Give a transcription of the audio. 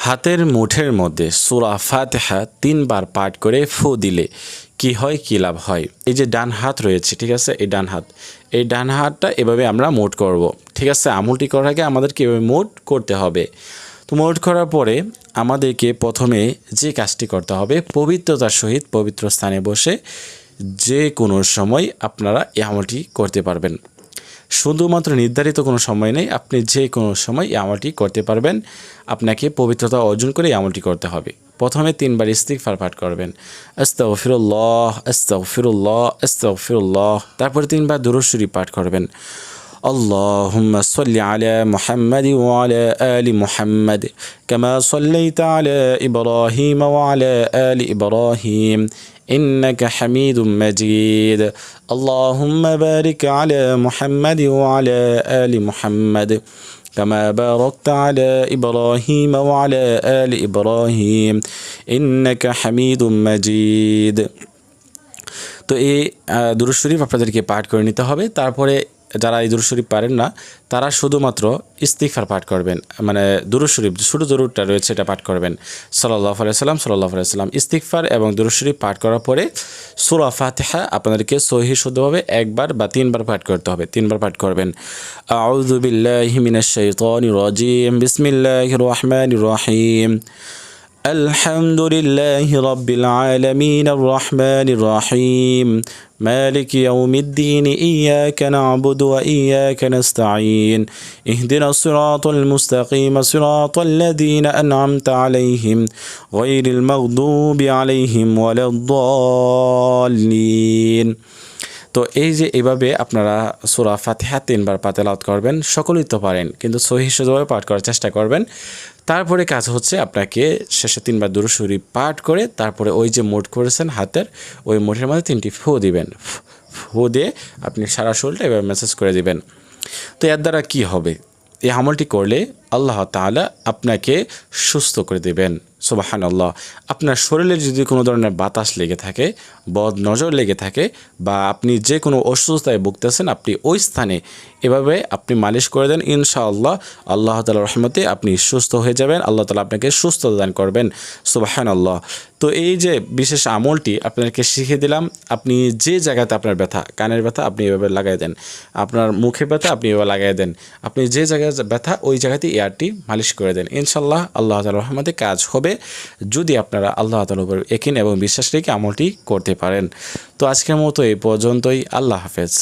হাতের মুঠের মধ্যে সূরা ফাতিহা 3 বার পাঠ করে ফু দিলে কি হয়, কি লাভ হয়। এই যে ডান হাত রয়েছে, ঠিক আছে, এই ডান হাতটা এভাবে আমরা মোট করব, ঠিক আছে। আমলটি করার আগে আমাদেরকে এভাবে মোট করতে হবে। তো মোট করার পরে আমাদেরকে প্রথমে যে কাজটি করতে হবে, পবিত্রতার সহিত পবিত্র স্থানে বসে যে কোনো সময় আপনারা এই আমলটি করতে পারবেন। শুধুমাত্র নির্ধারিত কোনো সময় নেই, আপনি যে কোনো সময় এই আমলটি করতে পারবেন। আপনাকে পবিত্রতা অর্জন করে এই আমলটি করতে হবে। প্রথমে 3 বার ইস্তিগফার পাঠ করবেন, আস্তাগফিরুল্লাহ আস্তাগফিরুল্লাহ আস্তাগফিরুল্লাহ। তারপরে 3 বার দুরূদ শরীফ পাঠ করবেন, আল্লাহুম্মা সাল্লি আলা মুহাম্মাদ ওয়া আলা আলি মুহাম্মাদ কামা সাল্লাইতা আলা ইব্রাহিম ওয়া আলা আলি ইব্রাহিম إنك حميد مجيد اللهم بارك على محمد وعلى آل محمد كما باركت على إبراهيم وعلى آل إبراهيم إنك حميد مجيد। তো এই দুরূদ শরীফ আপনাদেরকে পাঠ করে নিতে হবে। তারপরে যারা এই দুরূদ শরীফ পারেন না তারা শুধুমাত্র ইস্তিগফার পাঠ করবেন, মানে দুরূদ শরীফ শুধু দুরূদটা রয়েছে এটা পাঠ করবেন, সাল্লাল্লাহু আলাইহি সাল্লাম সাল্লাল্লাহু আলাইহি সাল্লাম। ইস্তিগফার এবং দুরূদ শরীফ পাঠ করার পরে সূরা ফাতিহা আপনাদেরকে সহিহ শুদ্ধভাবে 1 বার বা 3 বার পাঠ করতে হবে। 3 বার পাঠ করবেন, আউযু বিল্লাহি মিনাশ শাইতানির রাজিম বিসমিল্লাহির রহমানির রহিম الحمد لله رب العالمين الرحمن الرحيم مالك يوم الدين إياك نعبد وإياك نستعين اهدنا الصراط المستقيم صراط الذين أنعمت عليهم غير المغضوب عليهم ولا الضالين। তো এই যে এভাবে আপনারা সূরা ফাতিহা 3 বার তেলাওয়াত করবেন, সকলেই তো পারেন, কিন্তু সহিহ শুদ্ধভাবে পাঠ করার চেষ্টা করবেন। তারপরে কাজ হচ্ছে আপনাকে শেষে 3 বার দুরূদ শরীফ পাঠ করে তারপরে ওই যে মোট করেছেন হাতের, ওই মোটের মধ্যে 3টি ফু দিবেন। ফু দিয়ে আপনি সারা শরীরটা এভাবে মেসেজ করে দিবেন। তো এর দ্বারা কী হবে, এই আমলটি করলে আল্লাহ তাআলা আপনাকে সুস্থ করে দেবেন। সুবহানাল্লাহ। আপনার শরীরে যদি কোনো ধরনের বাতাস লেগে থাকে, বদ নজর লেগে থাকে, বা আপনি যে কোনো অসুস্থতায় ভুগতেছেন, আপনি ওই স্থানে এভাবে আপনি মালিশ করে দেন, ইনশাআল্লাহ আল্লাহ তাআলার রহমতে আপনি সুস্থ হয়ে যাবেন। আল্লাহ তাআলা আপনাকে সুস্থতা দান করবেন। সুবহানাল্লাহ। তো এই যে বিশেষ আমলটি আপনাদেরকে শিখিয়ে দিলাম, আপনি যে জায়গাতে আপনার ব্যথা, কানের ব্যথা আপনি এভাবে লাগাই দেন, আপনার মুখে ব্যথা আপনি এভাবে লাগাই দেন, আপনি যে জায়গায় ব্যথা ওই জায়গাতে এয়ারটি মালিশ করে দেন, ইনশাআল্লাহ আল্লাহ তাআলার রহমতে কাজ হবে, যদি আপনারা আল্লাহ তাআলার উপর ইয়াকিন এবং বিশ্বাস রেখে আমলটি করতে পারেন। তো আজকের মতো এই পর্যন্তই। আল্লাহ হাফেজ।